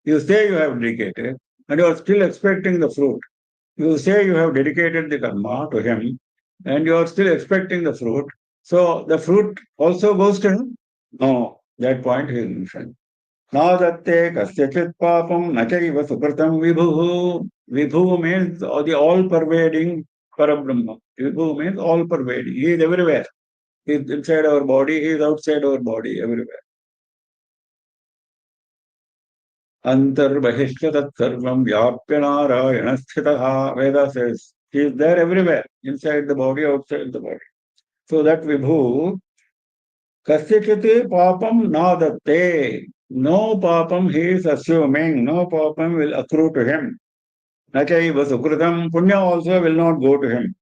you say you have dedicated, and you are still expecting the fruit. You say you have dedicated the karma to him, and you are still expecting the fruit. So the fruit also goes to him? No, that point he mentioned. Nadatte kasyachit papam nachaiva sukritam vibhuhu. Vibhu means the all-pervading Parabrahma. Vibhu means all-pervading. He is everywhere. He is inside our body, he is outside our body, everywhere. Antarbahishya tat sarvam vyapya narayana sthitaha. Veda says, he is there everywhere, inside the body, outside the body. So that Vibhu, kasyachit papam nadatte. No papam he is assuming, no papam will accrue to him. Nachaiva sukritam, punya also will not go to him.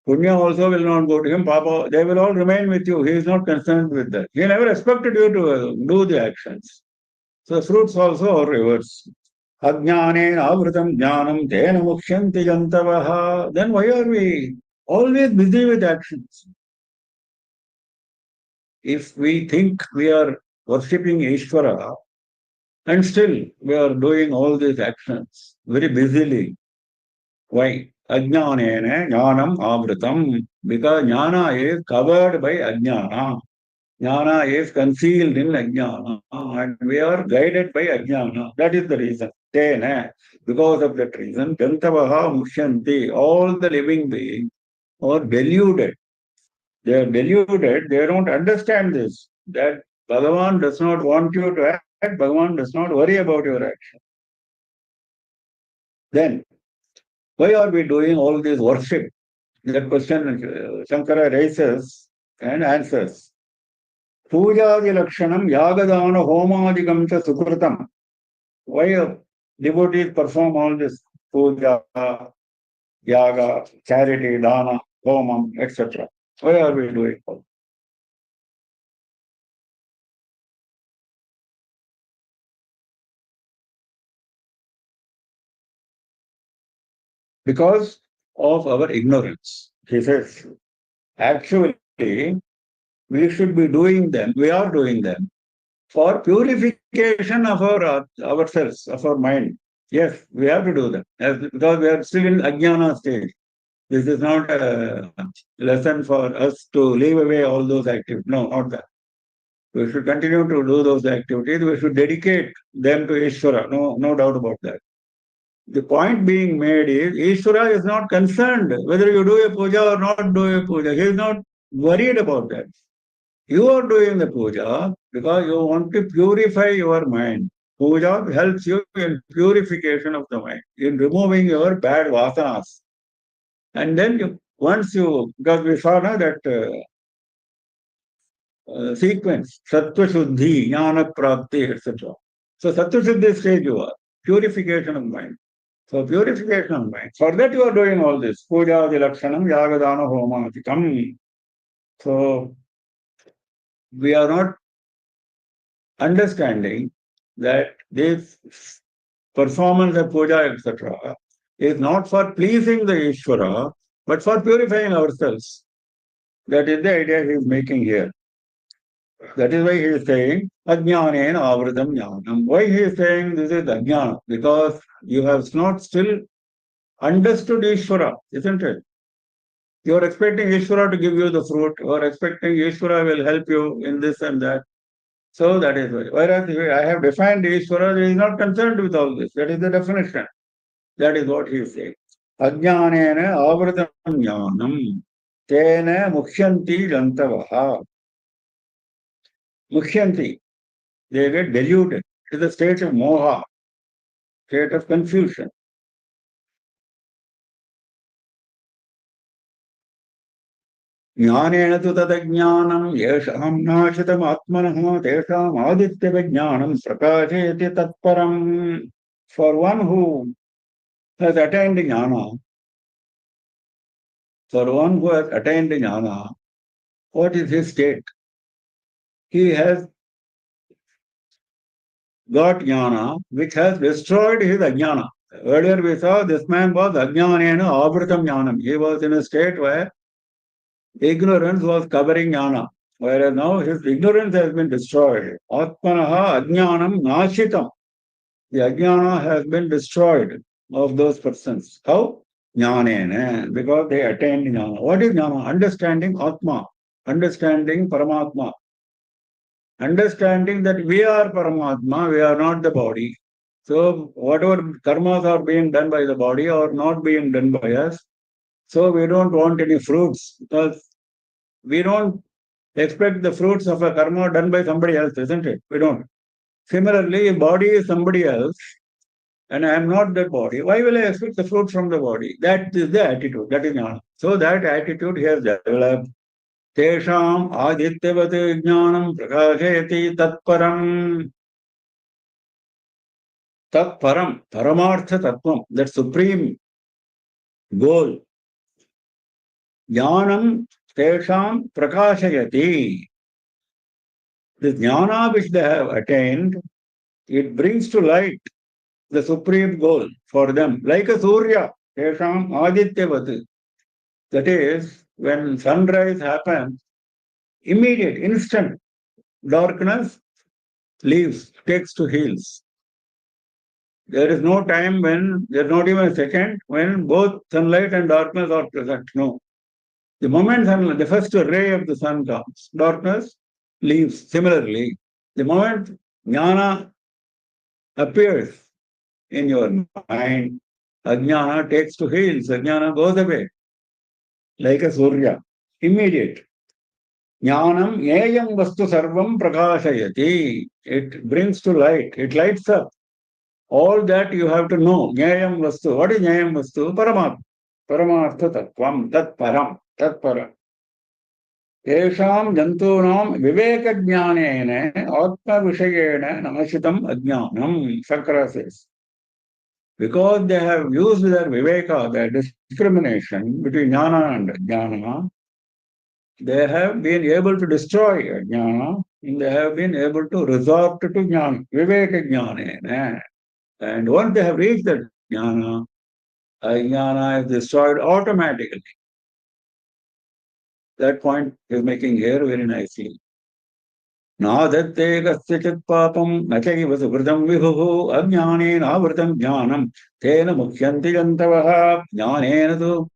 Punya also will not go to him. Papa, they will all remain with you. He is not concerned with that. He never expected you to do the actions. So fruits also are reverse. Ajnane avritam jnanam tena mukshanti jantavaha. Then why are we always busy with actions? If we think we are worshipping Ishvara and still we are doing all these actions very busily, why? Ajnanene jnanam avritam. Because jnana is covered by ajnana. Jnana is concealed in ajnana. And we are guided by ajnana. That is the reason. Tena. Because of that reason, jantavaha mushyanti. All the living beings are deluded. They are deluded. They don't understand this. That Bhagavan does not want you to act. Bhagavan does not worry about your action. Then, why are we doing all this worship? That question Shankara raises and answers. Pujadi lakshanam yagadana homadikam cha sukritam. Why devotees perform all this puja, yaga, charity, dana, homam, etc.? Why are we doing all? Because of our ignorance. He says, actually, we should be doing them, we are doing them for purification of ourselves, of our mind. Yes, we have to do that because we are still in ajnana stage. This is not a lesson for us to leave away all those activities. No, not that. We should continue to do those activities. We should dedicate them to Ishvara. No, no doubt about that. The point being made is Ishvara is not concerned whether you do a puja or not do a puja. He is not worried about that. You are doing the puja because you want to purify your mind. Puja helps you in purification of the mind, in removing your bad vasanas. And then because we saw now that sequence, Sattva Shuddhi, Jnana Prapti, etc. So Sattva Shuddhi stage you are, purification of mind. So purification of mind. For that you are doing all this. Puja, Lakshanam, Yagadana, Homatikam. So we are not understanding that this performance of puja, etc., is not for pleasing the Ishvara, but for purifying ourselves. That is the idea he is making here. That is why he is saying, Ajnanena avridam jnanam. Why he is saying this is ajnana? Because you have not still understood Ishvara, isn't it? You are expecting Ishvara to give you the fruit, you are expecting Ishvara will help you in this and that. So that is why. Whereas I have defined Ishvara, he is not concerned with all this. That is the definition. That is what he is saying. Ajnanena avritam jnanam tena mukhyanti jantavaha. Mukhyanti. They get deluded. It is a state of moha, state of confusion. Jnanena tu tadajnanam yesham nashitam atmanah tesham adityavajnanam prakasheti tatparam. For one who has attained jnana, what is his state? He has got jnana, which has destroyed his ajnana. Earlier we saw this man was ajnanena avritam jnanam. He was in a state where ignorance was covering jnana, whereas now his ignorance has been destroyed. Atmanaha ajnanam nashitam. The ajnana has been destroyed of those persons. How? Jnanena, because they attained jnana. What is jnana? Understanding Atma, understanding Paramatma, understanding that we are Paramatma, we are not the body. So whatever karmas are being done by the body or not being done by us, so we don't want any fruits because we don't expect the fruits of a karma done by somebody else, isn't it? We don't. Similarly, if body is somebody else and I am not that body, why will I expect the fruit from the body? That is the attitude, that is jnana. So that attitude he has developed. Tesham adityavate jnanam prakashayati tatparam. Tatparam, paramartha tattvam, that supreme goal. Jnanam tesham prakashayati. The jnana which they have attained, it brings to light the supreme goal for them, like a Surya, tesham adityavat. That is, when sunrise happens, immediate, instant darkness leaves, takes to heels. There is no time when, there is not even a second when both sunlight and darkness are present. No. The moment the first ray of the sun comes, darkness leaves. Similarly, the moment jnana appears in your mind, ajnana takes to heels, ajnana goes away like a surya, immediate. Jnanam yayam vastu sarvam prakashayati. It brings to light, it lights up. All that you have to know. Jnayam vastu. What is jnayam vastu? Paramat. Paramartha tattvam. Tat param. Tat param. Tesham jantunam viveka jnanena atma vishayena namashitam ajnanam. Shankara says. Because they have used their viveka, their discrimination between jnana and jnana, they have been able to destroy jnana and they have been able to resort to jnana, viveka jnanena. And once they have reached that jnana, ajnana is destroyed automatically. That point is making here very nicely. Nadatte kasyachit papam nachaiva suvritam vihuhu ajnanena avritam jnanam tena mukhyanti jantavaha jnanena tu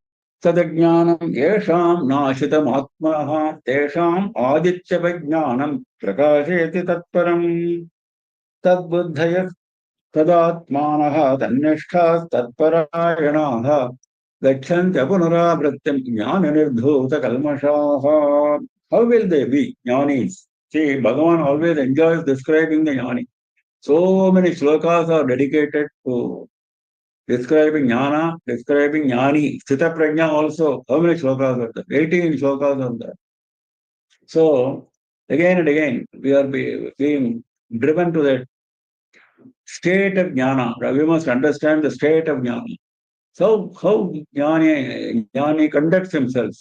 तदज्ञानम् येषाम् नाशितम् आत्मनः तेषाम् आदित्यवज्ञानम् प्रकाशयति तत्परम् तद्बुद्धयः तदात्मानः तन्निष्ठाः तत्परायणाः गच्छन्त्य पुनरावृत्तिम् ज्ञाननिर्धूतकल्मषाः. How will they be jnanis? See, Bhagavan always enjoys describing the jnani. So many shlokas are dedicated to describing jnana, describing jnani. Sthita prajna also. How many shlokas are there? 18 shlokas are there. So, again and again, we are being driven to that state of jnana. We must understand the state of jnana. So, how jnani conducts himself.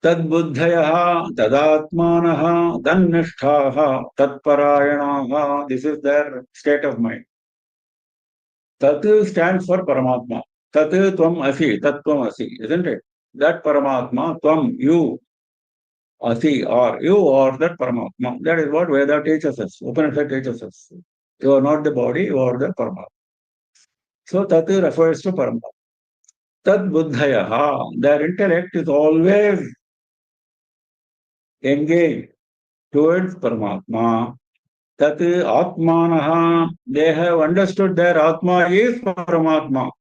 Tadbuddhayah, tadatmanah, tannishthah, tatparayanah. This is their state of mind. Tat stands for Paramatma. Tat tvam asi, tat tvam asi, isn't it? That Paramatma, tvam, you, asi, or you are that Paramatma. That is what Veda teaches us, Upanishad teaches us. You are not the body, you are the Paramatma. So Tat refers to Paramatma. Tad buddhayaha, their intellect is always engaged towards Paramatma. Tat atmanaha, they have understood their Atma is Paramatma.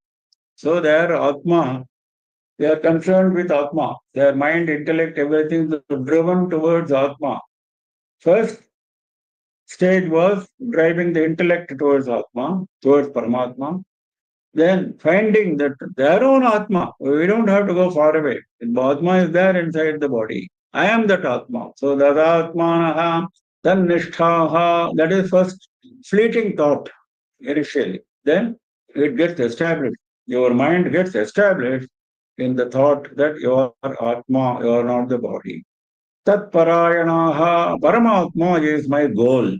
So their Atma, they are concerned with Atma. Their mind, intellect, everything is driven towards Atma. First stage was driving the intellect towards Atma, towards Paramatma. Then finding that their own Atma, we don't have to go far away. Atma is there inside the body. I am that Atma. So that Atmanaha, then Nishthaha, that is first fleeting thought initially. Then it gets established. Your mind gets established in the thought that you are Atma, you are not the body. Tat Parayanaha, Paramatma is my goal.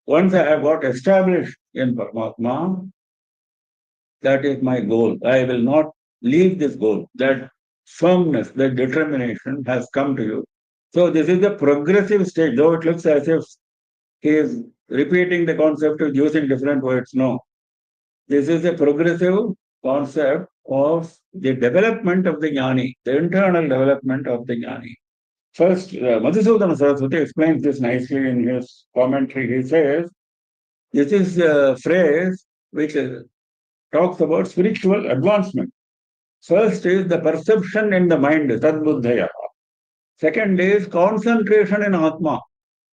Once I have got established in Paramatma, that is my goal. I will not leave this goal. That firmness, that determination has come to you. So this is the progressive stage, though it looks as if he is repeating the concept of using different words. No. This is a progressive concept of the development of the jnani, the internal development of the jnani. First, Madhusudana Saraswati explains this nicely in his commentary. He says, this is a phrase which talks about spiritual advancement. First is the perception in the mind, tadbuddhaya. Second is concentration in Atma.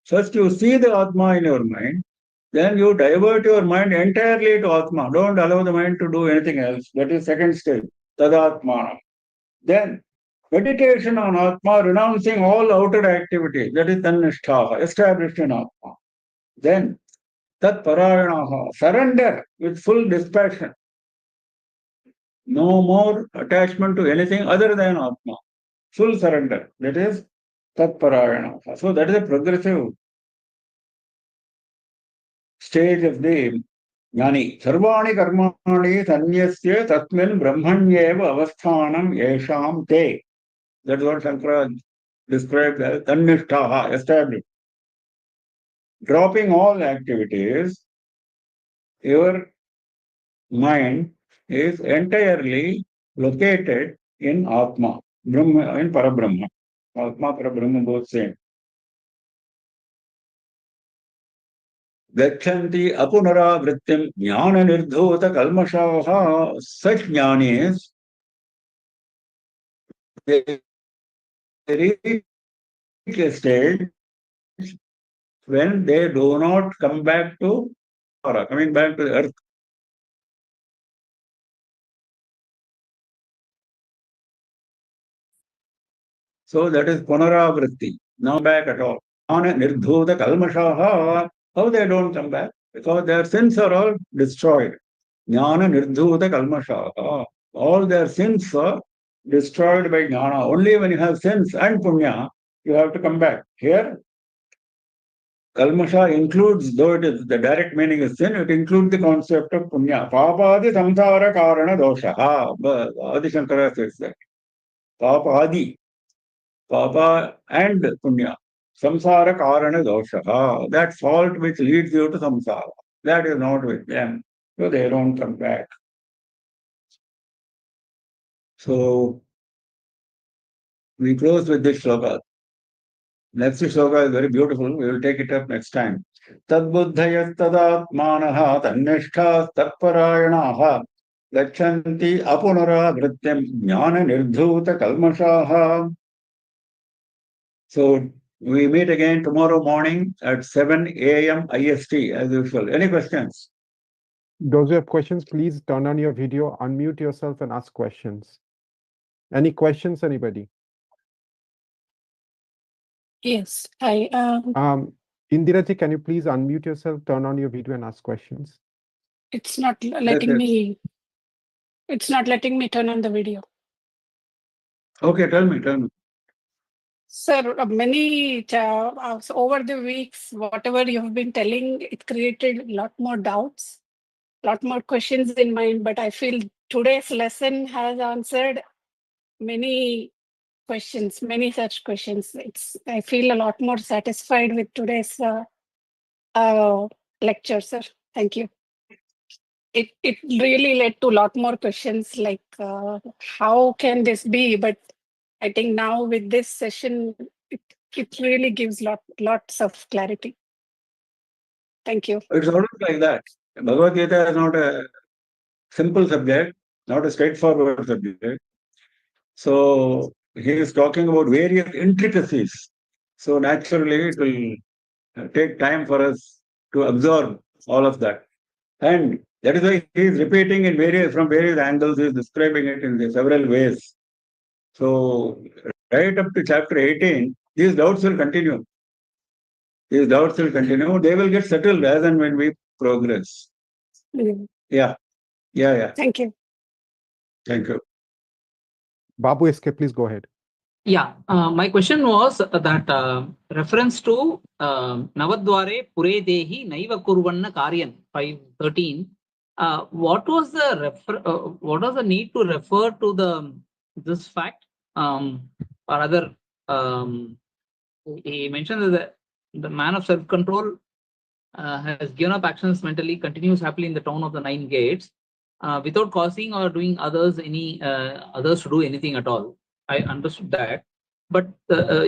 First you see the Atma in your mind, then you divert your mind entirely to Atma. Don't allow the mind to do anything else. That is second stage, tadatmana. Then meditation on Atma, renouncing all outer activities. That is tannishtha, established in Atma. Then tat parayanaha, surrender with full dispassion. No more attachment to anything other than Atma. Full surrender. That is tat parayanaha. So that is a progressive stage of the jnani. Sarvani karmani sanyasya tasmin brahmanyeva avasthanam yesham te. That is what Shankara described as tannishtaha, established. Dropping all activities, your mind is entirely located in Atma, Brahma, in Parabrahma. Atma, Parabrahma, both same. Gachanti apunara jnana nirdhota kalmashaha. Such jnanis, they reach a stage when they do not come back to coming back to the earth. So that is punaravritti, not back at all. Jnana nirdhota kalmashaha. How they don't come back? Because their sins are all destroyed. Jnana nirdhuta kalmashaha. All their sins are destroyed by jnana. Only when you have sins and punya, you have to come back. Here, kalmasha includes, though it is the direct meaning is sin, it includes the concept of punya. Papadi samsara karana doshaha. Adi Shankara says that. Papadi, papa and punya. Samsara karana doshaha. That fault which leads you to samsara. That is not with them. So they don't come back. So we close with this shloka. Next shloka is very beautiful. We will take it up next time. Tadbuddhayastadaatmanaha tannishthas tatparayanaha gachanti apunara vrityam jnana nirdhuta kalmashaha. So we meet again tomorrow morning at 7 AM IST as usual. Any questions? Those who have questions, please turn on your video, unmute yourself and ask questions. Any questions, anybody? Yes, Indiraji, can you please unmute yourself, turn on your video and ask questions? it's not letting me. It's not letting me turn on the video. Okay, tell me. Sir, so over the weeks, whatever you have been telling, it created a lot more doubts, a lot more questions in mind. But I feel today's lesson has answered many questions, many such questions. I feel a lot more satisfied with today's lecture, sir. Thank you. It really led to a lot more questions like how can this be? But I think now with this session, it really gives lots of clarity. Thank you. It's always like that. Bhagavad Gita is not a simple subject, not a straightforward subject. So he is talking about various intricacies. So naturally, it will take time for us to absorb all of that. And that is why he is repeating from various angles, he is describing it in several ways. So right up to chapter 18, these doubts will continue. They will get settled as and when we progress. Mm. Yeah. Thank you. Thank you. Babu SK, please go ahead. Yeah, my question was that reference to Navadware Pure Dehi Naiva Kurvanna Karyan 5:13. What was the need to refer to this fact? Or rather, he mentioned that the man of self-control has given up actions mentally, continues happily in the town of the 9 gates, without causing or doing others to do anything at all. I understood that, but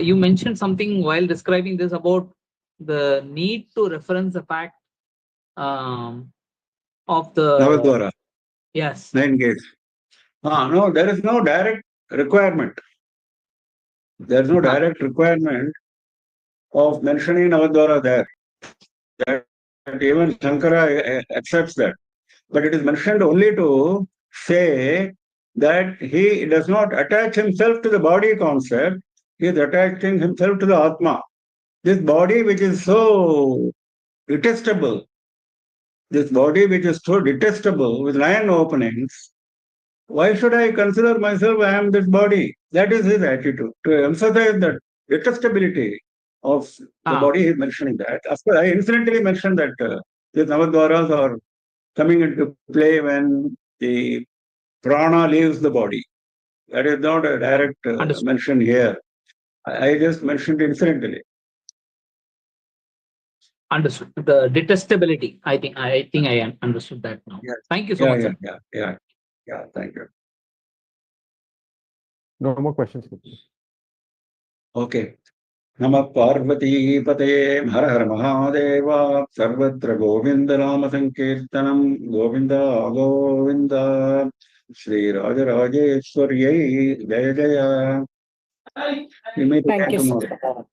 you mentioned something while describing this about the need to reference the fact of the Navadwara. Yes. 9 gates. No, there is no direct requirement. There is no direct requirement of mentioning Navadwara there. That even Shankara accepts that. But it is mentioned only to say that he does not attach himself to the body concept, he is attaching himself to the Atma. This body which is so detestable, with 9 openings, why should I consider myself I am this body? That is his attitude. To emphasize that detestability of the body, he is mentioning that. Of course, I incidentally mentioned that these Navadwaras are coming into play when the prana leaves the body. That is not a direct mention here. I just mentioned incidentally. Understood. The detestability. I think I understood that now. Yes. Thank you so much. Yeah, thank you. No more questions. Okay. Namah Parvati Pate Har Har Mahadeva Sarvatra Govinda Nama Sankirtanam Govinda Govinda Sri Rajarajeshwariyai Jaya Jaya. We meet again tomorrow.